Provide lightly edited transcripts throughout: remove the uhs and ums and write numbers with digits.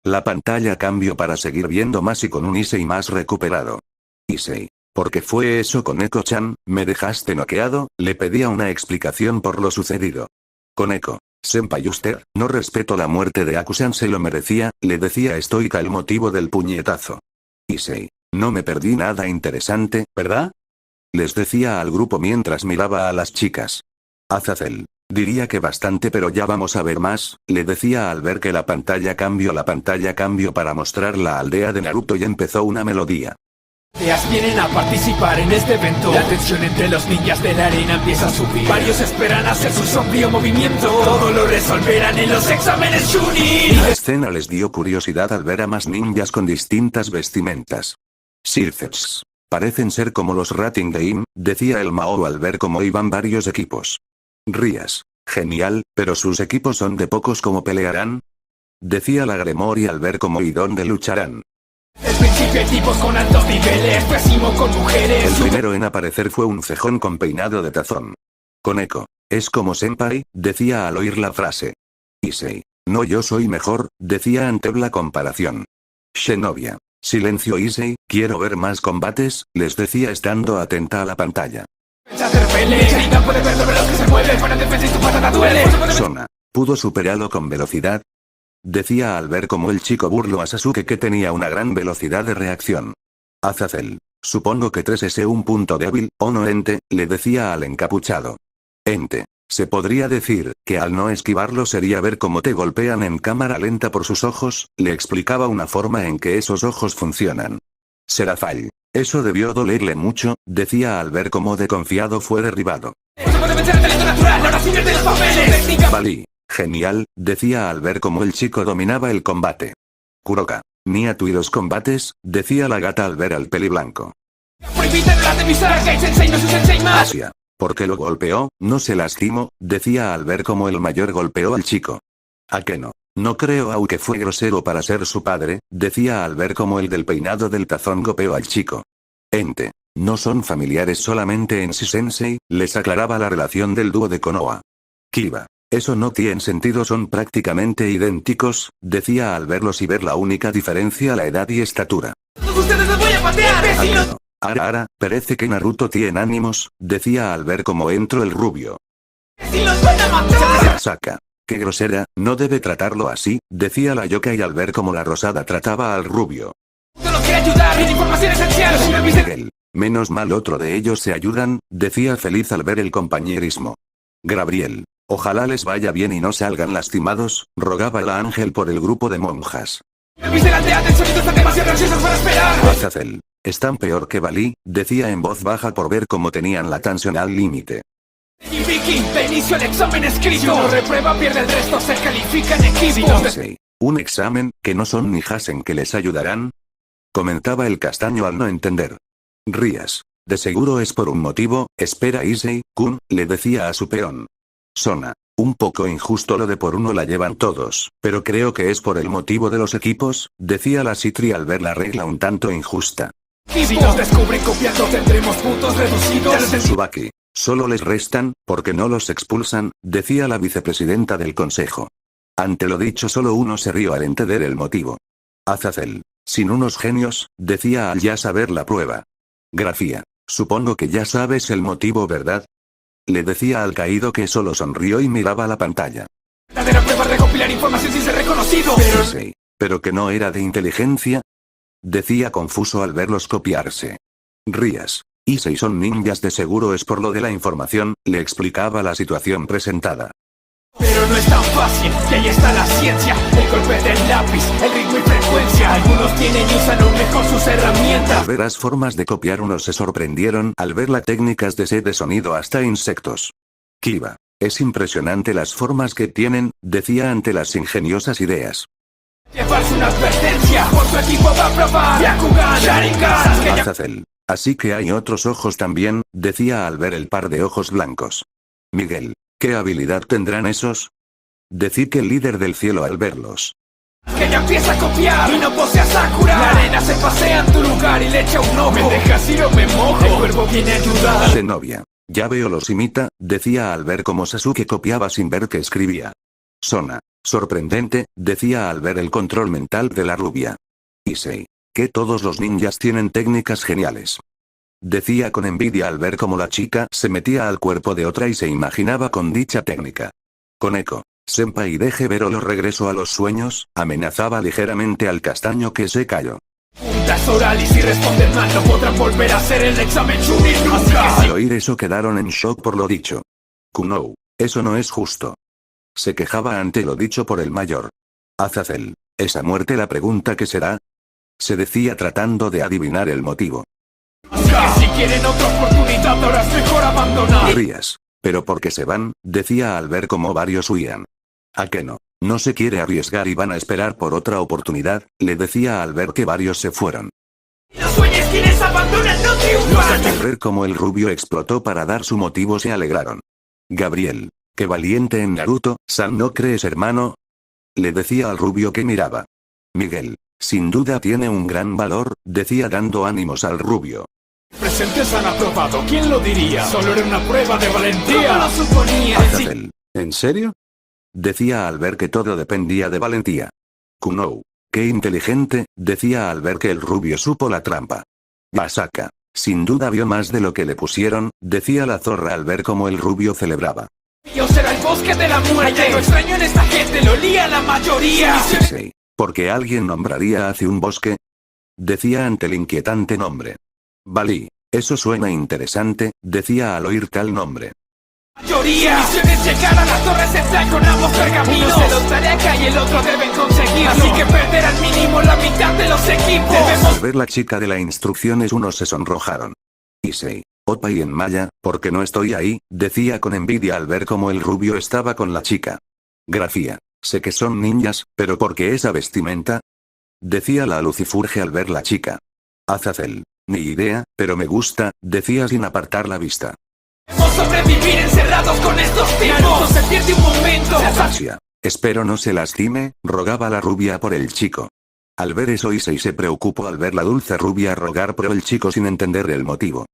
La pantalla cambió para seguir viendo más y con un Issei más recuperado. Issei. ¿Por qué fue eso con Eko-chan? ¿Me dejaste noqueado? Le pedía una explicación por lo sucedido. Koneko. Senpai, usted, no respeto la muerte de Akusan, se lo merecía, le decía estoica el motivo del puñetazo. Issei. No me perdí nada interesante, ¿verdad? Les decía al grupo mientras miraba a las chicas. Azazel. Diría que bastante, pero ya vamos a ver más, le decía al ver que la pantalla cambió para mostrar la aldea de Naruto y empezó una melodía. Ellas vienen a participar en este evento. La tensión entre los ninjas de la arena empieza a subir. Varios esperan hacer su sombrío movimiento. Todo lo resolverán en los exámenes Chunin. La escena les dio curiosidad al ver a más ninjas con distintas vestimentas. Sirfets. Parecen ser como los Rating Game, decía el Mao al ver cómo iban varios equipos. Rías. Genial, pero sus equipos son de pocos, ¿cómo pelearán? Decía la Gremory al ver cómo y dónde lucharán. El principio tipos con altos niveles, pésimo con mujeres. El primero en aparecer fue un cejón con peinado de tazón. Koneko. Es como Senpai, decía al oír la frase. Issei. No, yo soy mejor, decía ante la comparación. Shenobia. Silencio, Issei, quiero ver más combates, les decía estando atenta a la pantalla. Sona. ¿Pudo superarlo con velocidad? Decía al ver cómo el chico burló a Sasuke que tenía una gran velocidad de reacción. Azazel. Supongo que 3 es un punto débil, ¿o no, ente? Le decía al encapuchado. Ente. Se podría decir, que al no esquivarlo sería ver cómo te golpean en cámara lenta por sus ojos, le explicaba una forma en que esos ojos funcionan. Serafall. Eso debió dolerle mucho, decía al ver cómo de confiado fue derribado. Valí. Genial, decía al ver cómo el chico dominaba el combate. Kuroka. Nia tú y los combates, decía la gata al ver al peliblanco. Asia. ¿Por qué lo golpeó? No se lastimó, decía al ver cómo el mayor golpeó al chico. ¿A qué no? No creo, aunque fue grosero para ser su padre, decía al ver cómo el del peinado del tazón golpeó al chico. Ente. No son familiares solamente en Sensei, les aclaraba la relación del dúo de Konoha. Kiba. Eso no tiene sentido, son prácticamente idénticos, decía al verlos y ver la única diferencia la edad y estatura. ¡Todos ustedes los voy a patear! Ara, parece que Naruto tiene ánimos, decía al ver cómo entró el rubio. ¡Si los van a matar! Saca. Qué grosera, no debe tratarlo así, decía la Yokai al ver cómo la rosada trataba al rubio. ¡Solo quiero ayudar! ¡Tiene información esencial! Miguel. Menos mal otro de ellos se ayudan, decía feliz al ver el compañerismo. Gabriel. Ojalá les vaya bien y no salgan lastimados, rogaba la Ángel por el grupo de monjas. Azazel. Están peor que Valí, decía en voz baja por ver cómo tenían la tensión al límite. Y Vicky, te inicio el examen escrito. Si uno reprueba, pierde el resto, se califica en equipo. Sí. ¿Un examen, que no son ni Hasen que les ayudarán? Comentaba el castaño al no entender. Rías. De seguro es por un motivo, espera Issei-kun, le decía a su peón. Sona. Un poco injusto lo de por uno la llevan todos, pero creo que es por el motivo de los equipos, decía la Citri al ver la regla un tanto injusta. Si nos descubren copiando tendremos puntos reducidos. Tsubaki. Solo les restan, porque no los expulsan, decía la vicepresidenta del consejo. Ante lo dicho solo uno se rió al entender el motivo. Azazel. Sin unos genios, decía al ya saber la prueba. Grafía. Supongo que ya sabes el motivo, ¿verdad? Le decía al caído que solo sonrió y miraba la pantalla. La prueba recopilar información sin ser reconocido. Sí, pero que no era de inteligencia. Decía confuso al verlos copiarse. Rías. Y si son ninjas de seguro es por lo de la información, le explicaba la situación presentada. Pero no es tan fácil, y ahí está la ciencia. El golpe del lápiz, el ritmo y frecuencia. Algunos tienen y usan aún mejor sus herramientas. Al ver las formas de copiar unos se sorprendieron al ver las técnicas de set de sonido hasta insectos. Kiba. Es impresionante las formas que tienen, decía ante las ingeniosas ideas. Llevarse una advertencia, por su equipo va a probar. Byakugan, Sharingan. Azazel. Así que hay otros ojos también, decía al ver el par de ojos blancos. Miguel. ¿Qué habilidad tendrán esos? Decid que el líder del cielo al verlos. Que ya empieza a copiar y no posee a Sakura. La arena se pasea en tu lugar y le echa un ojo. Me dejas ir o me mojo. El cuervo viene a ayudar. Zenobia. Ya veo los imita, decía al ver cómo Sasuke copiaba sin ver que escribía. Sona. Sorprendente, decía al ver el control mental de la rubia. Issei. Que todos los ninjas tienen técnicas geniales. Decía con envidia al ver cómo la chica se metía al cuerpo de otra y se imaginaba con dicha técnica. Koneko. Senpai, deje ver o lo regreso a los sueños, amenazaba ligeramente al castaño que se cayó. Preguntas oral y si responden mal no podrán volver a hacer el examen Chunin nunca. Al oír eso quedaron en shock por lo dicho. Kunou. Eso no es justo. Se quejaba ante lo dicho por el mayor. Azazel. ¿Esa muerte la pregunta qué será? Se decía tratando de adivinar el motivo. Así que si quieren otra oportunidad ahora es mejor abandonar. Rías. Pero porque se van, decía al ver cómo varios huían. ¿A qué no? No se quiere arriesgar y van a esperar por otra oportunidad, le decía al ver que varios se fueron. Los sueños quienes abandonan no triunfan. Al ver cómo el rubio explotó para dar su motivo se alegraron. Gabriel. Qué valiente en Naruto-san, ¿no crees, hermano? Le decía al rubio que miraba. Miguel. Sin duda tiene un gran valor, decía dando ánimos al rubio. Presentes han aprobado, ¿quién lo diría? Solo era una prueba de valentía. ¿Cómo lo suponía? Azazel. ¿En serio? Decía al ver que todo dependía de valentía. Kunou. Qué inteligente, decía al ver que el rubio supo la trampa. Masaka. Sin duda vio más de lo que le pusieron, decía la zorra al ver cómo el rubio celebraba. Yo será el bosque de la muerte. Hay algo extraño en esta gente, lo lía la mayoría. Sí. ¿Porque alguien nombraría hacia un bosque? Decía ante el inquietante nombre. Valí. Eso suena interesante, decía al oír tal nombre. Mayoría. Misiones llegar a la torre central con ambos pergaminos. Uno se los daré acá y el otro deben conseguirlo. Así que perder al mínimo la mitad de los equipos. Al ver la chica de las instrucciones unos se sonrojaron. Issei. Opa y en maya, porque no estoy ahí, decía con envidia al ver cómo el rubio estaba con la chica. Grafía. Sé que son ninjas, pero ¿por qué esa vestimenta? Decía la lucifurge al ver la chica. Azazel. Ni idea, pero me gusta, decía sin apartar la vista. Podemos sobrevivir encerrados con estos tipos. No se pierde un momento. Asia. Espero no se lastime, rogaba la rubia por el chico. Al ver eso Issei se preocupó al ver la dulce rubia rogar por el chico sin entender el motivo.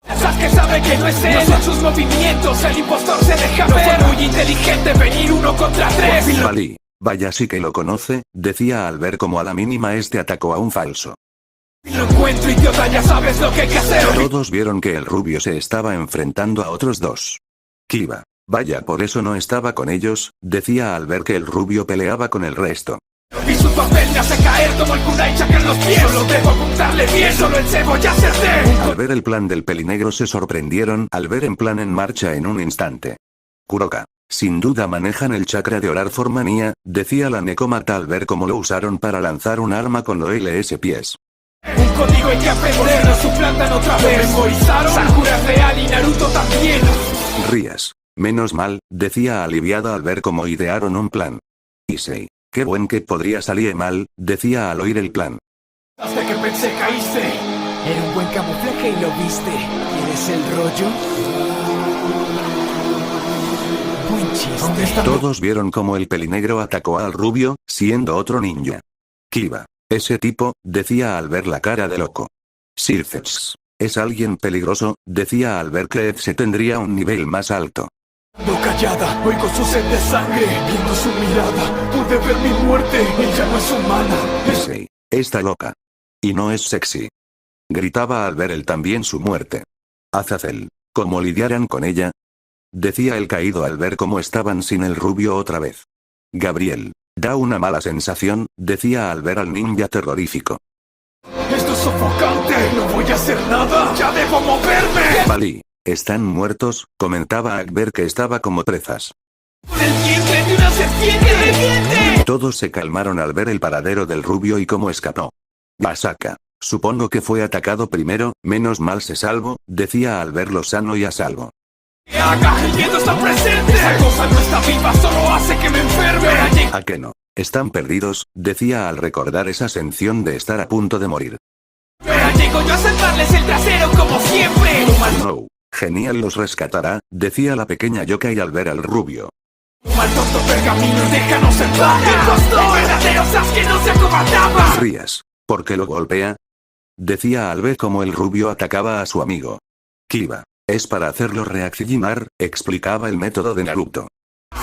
Sasuke sabe que no es él, no son sus movimientos, el impostor se deja ver. No fue muy inteligente venir 1 contra 3. Valí. Vaya sí que lo conoce, decía al ver cómo a la mínima este atacó a un falso. Lo encuentro, idiota, ya sabes lo que hay que hacer. Todos vieron que el rubio se estaba enfrentando a otros dos. Kiba. Vaya, por eso no estaba con ellos, decía al ver que el rubio peleaba con el resto. Vi su papel me hace caer como el kunai chakra en los pies. Solo debo apuntarle bien, solo el cebo ya acerté. Al ver el plan del pelinegro se sorprendieron al ver en plan en marcha en un instante. Kuroka. Sin duda manejan el chakra de orar formanía, decía la Nekomata al ver cómo lo usaron para lanzar un arma con los LS pies. Un código hay que aprender, lo suplantan otra vez. Memorizaron, Sakura es real y Naruto también. Rías. Menos mal, decía aliviada al ver cómo idearon un plan. Issei. Qué buen que podría salir mal, decía al oír el plan. Hasta que pensé caíste. Era un buen camuflaje y lo viste. ¿Quieres el rollo? Buen chiste. Todos vieron cómo el pelinegro atacó al rubio, siendo otro ninja. Kiba. Ese tipo, decía al ver la cara de loco. Sirfetz. Es alguien peligroso, decía al ver que se tendría un nivel más alto. No callada, oigo su sed de sangre. Viendo su mirada, pude ver mi muerte. Ella no es humana. Issei. Está loca. Y no es sexy. Gritaba al ver él también su muerte. Azazel. ¿Cómo lidiaran con ella? Decía el caído al ver cómo estaban sin el rubio otra vez. Gabriel. Da una mala sensación, decía al ver al ninja terrorífico. Esto es sofocante. No voy a hacer nada. Ya debo moverme. Valí. Están muertos, comentaba al ver que estaba como trezas. ¡El diente de una serpiente reviente! Todos se calmaron al ver el paradero del rubio y cómo escapó. Masaka. Supongo que fue atacado primero, menos mal se salvo, decía al verlo sano y a salvo. ¡Que haga! ¡El miedo está presente! ¡Esa cosa no está viva, solo hace que me enferme! ¿A qué no? Están perdidos, decía al recordar esa sensación de estar a punto de morir. Pero llego yo a salvarles el trasero como siempre. No. Genial los rescatará, decía la pequeña Yokai al ver al rubio. Mal tonto pergamino, déjanos en paz. ¡Impostor! ¡El verdadero Sasuke no se acobardaba! Rías. ¿Por qué lo golpea? Decía al ver cómo el rubio atacaba a su amigo. Kiba. Es para hacerlo reaccionar, explicaba el método de Naruto.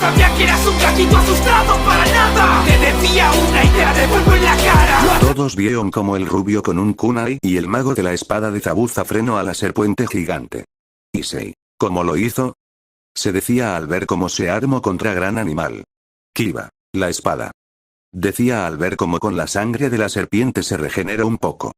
Sabía que eras un gatito asustado para nada. Te decía una y te la devuelvo en la cara. Todos vieron como el rubio con un kunai y el mago de la espada de Zabuza frenó a la serpiente gigante. Issei, ¿cómo lo hizo? Se decía al ver cómo se armó contra gran animal. Kiba, la espada. Decía al ver cómo con la sangre de la serpiente se regenera un poco.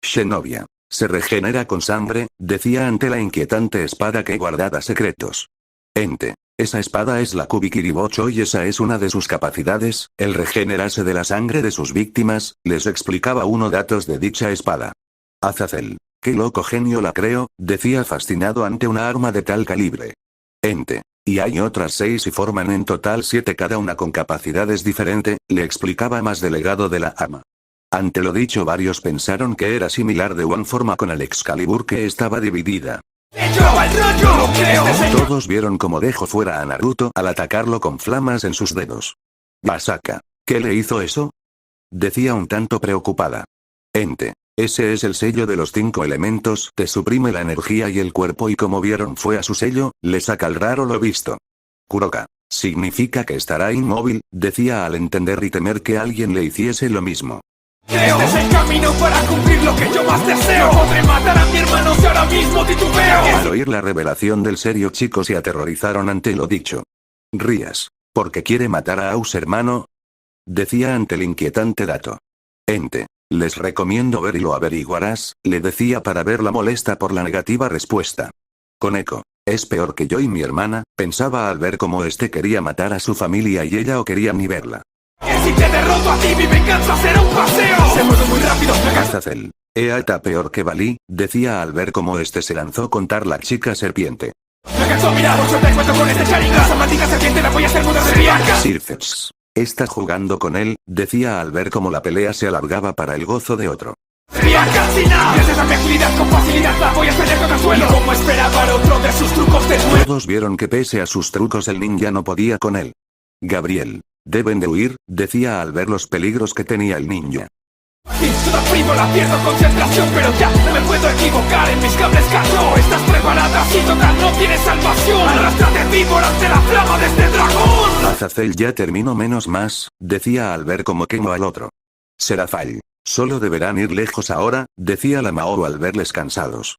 Shenobia, se regenera con sangre, decía ante la inquietante espada que guardaba secretos. Ente, esa espada es la Kubikiribocho y esa es una de sus capacidades, el regenerarse de la sangre de sus víctimas, les explicaba uno datos de dicha espada. Azazel, qué loco genio la creo, decía fascinado ante una arma de tal calibre. Ente, y hay otras 6 y forman en total 7 cada una con capacidades diferentes, le explicaba más delegado de la ama. Ante lo dicho varios pensaron que era similar de una forma con el Excalibur que estaba dividida. Todos vieron cómo dejó fuera a Naruto al atacarlo con flamas en sus dedos. Basaka, ¿qué le hizo eso? Decía un tanto preocupada. Ente, ese es el sello de los 5 elementos, te suprime la energía y el cuerpo y como vieron fue a su sello, le saca el raro lo visto. Kuroka, significa que estará inmóvil, decía al entender y temer que alguien le hiciese lo mismo. Este es el camino para cumplir lo que yo más deseo. Podré matar a mi hermano si ahora mismo titubeo. Al oír la revelación del serio chicos se aterrorizaron ante lo dicho. Rías, ¿porque quiere matar a su hermano? Decía ante el inquietante dato. Ente, les recomiendo ver y lo averiguarás, le decía para verla molesta por la negativa respuesta. Koneko, es peor que yo y mi hermana, pensaba al ver cómo este quería matar a su familia y ella o quería ni verla. Que si te derroto a ti mi venganza será un paseo. Se mueve muy rápido. Azazel, Eata peor que Balí, decía al ver cómo este se lanzó contra la chica serpiente. Me cansó mirar, por suerte encuentro con este Sharingan. Esa maldita serpiente la voy a hacer mudar de viaje. Sirfetz, está jugando con él, decía al ver cómo la pelea se alargaba para el gozo de otro. Gracias a mi agilidad con facilidad la voy a hacer contra el suelo. Y como esperaba otro de sus trucos de nuevo. Todos vieron que pese a sus trucos el ninja no podía con él. Gabriel, deben de huir, decía al ver los peligros que tenía el ninja. Toda frívola, pierdo concentración, pero ya no me puedo equivocar, en mis cables cayó. Estás preparada, si total no tienes salvación. Arrástrate víbora ante la flama de este dragón. Azazel ya terminó menos más, decía al ver cómo quemó al otro. Serafall, solo deberán ir lejos ahora, decía la Maoro al verles cansados.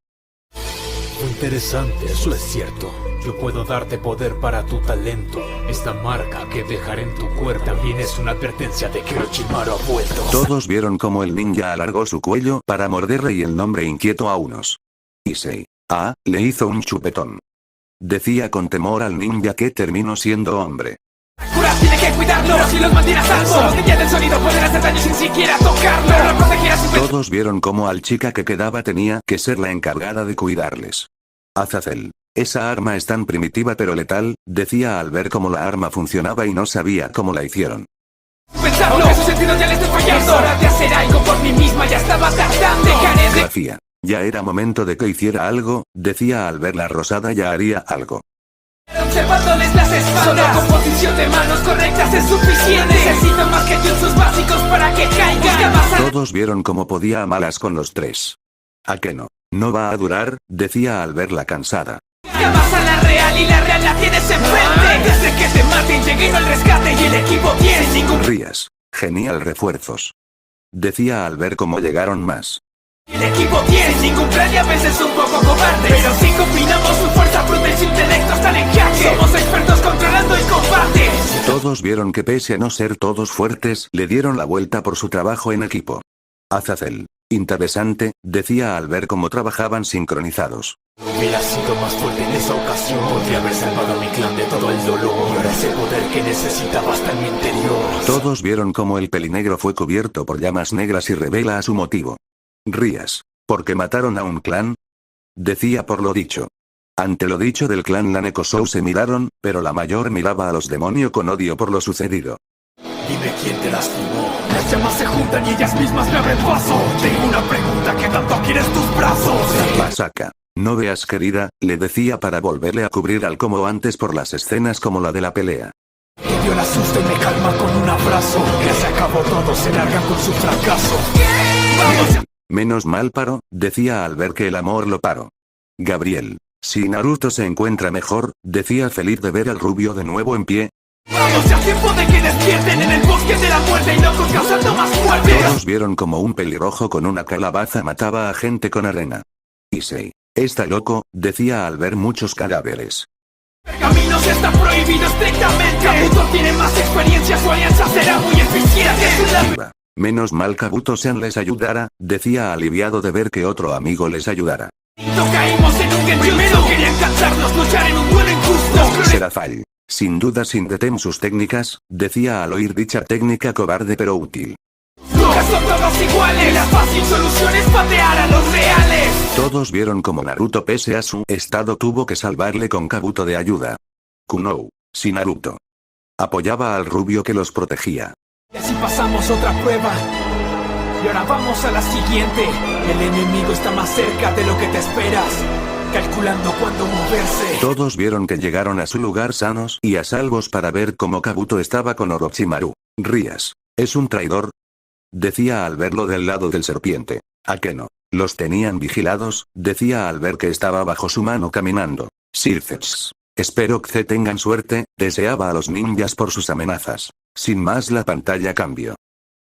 Interesante, eso es cierto. Yo puedo darte poder para tu talento. Esta marca que dejaré en tu cuerpo también es una advertencia de que Orochimaru ha vuelto. Todos vieron cómo el ninja alargó su cuello para morderle y el nombre inquieto a unos. Issei, le hizo un chupetón. Decía con temor al ninja que terminó siendo hombre. Sakura tiene que cuidarlo, pero si los mantiene a salvo. Los ninjas del sonido pueden hacer daño sin siquiera tocarlo. Pero lo protegerá sin... Todos vieron cómo al chica que quedaba tenía que ser la encargada de cuidarles. Azazel, esa arma es tan primitiva pero letal, decía al ver cómo la arma funcionaba y no sabía cómo la hicieron. Pensarlo, que sus sentidos ya le estén fallando. Es hora de hacer algo por mí misma, ya estaba tardando. Dejaré de... Grafía, ya era momento de que hiciera algo, decía al ver la rosada ya haría algo. Observándoles las espaldas. Solo con posición de manos correctas es suficiente. Necesito más que jutsus básicos para que caigan. Todos vieron cómo podía a malas con los 3. ¿A qué no? No va a durar, decía al verla cansada. Vas a la real y la real la tienes enfrente. Desde que te maten llegué al rescate y el equipo tiene ningún... Rías, genial refuerzos. Decía al ver cómo llegaron más. El equipo tiene ningún plan y a veces un poco cobarde. Pero si combinamos su fuerza bruta y su intelecto están en jaque. Somos expertos controlando el combate. Todos vieron que pese a no ser todos fuertes, le dieron la vuelta por su trabajo en equipo. Azazel, interesante, decía al ver cómo trabajaban sincronizados. Hubiera sido más fuerte en esa ocasión. Podría haber salvado a mi clan de todo el dolor. Y ahora ese poder que necesitaba está en mi interior. Todos vieron cómo el pelinegro fue cubierto por llamas negras y revela a su motivo. Rías, ¿por qué mataron a un clan? Decía por lo dicho. Ante lo dicho del clan Lanekosou se miraron, pero la mayor miraba a los demonios con odio por lo sucedido. Dime quién te lastimó. Las llamas se juntan y ellas mismas me abren paso. Tengo una pregunta, ¿qué tanto quieres tus brazos? Basaka, no veas querida, le decía para volverle a cubrir al como antes por las escenas como la de la pelea. Que dio la asusta y me calma con un abrazo. Que se acabó todo, se largan con su fracaso. ¡Vamos! Menos mal paró, decía al ver que el amor lo paró. Gabriel, si Naruto se encuentra mejor, decía feliz de ver al rubio de nuevo en pie. Vamos, ya es tiempo de que despierten en el bosque de la muerte y locos causando más muerte. Todos vieron como un pelirrojo con una calabaza mataba a gente con arena. Issei. Está loco, decía al ver muchos cadáveres. Caminos está prohibido estrictamente. Kabuto tiene más experiencia, su alianza será muy eficiente. Iba. Menos mal Kabuto-san les ayudara, decía aliviado de ver que otro amigo les ayudara. Caímos en un genjutsu. Primero querían cansarnos, luchar en un duelo injusto. Será Fall. Sin duda sin detem sus técnicas, decía al oír dicha técnica cobarde pero útil. Nunca son todos iguales. La fácil solución es patear a los reales. Todos vieron como Naruto pese a su estado tuvo que salvarle con Kabuto de ayuda. Kunou. Si Naruto apoyaba al rubio que los protegía. Y así pasamos otra prueba. Y ahora vamos a la siguiente. El enemigo está más cerca de lo que te esperas, calculando cuándo moverse. Todos vieron que llegaron a su lugar sanos y a salvos para ver cómo Kabuto estaba con Orochimaru. Rías. ¿Es un traidor? Decía al verlo del lado del serpiente. ¿A qué no? Los tenían vigilados, decía al ver que estaba bajo su mano caminando. Silces. Espero que tengan suerte, deseaba a los ninjas por sus amenazas. Sin más la pantalla cambió.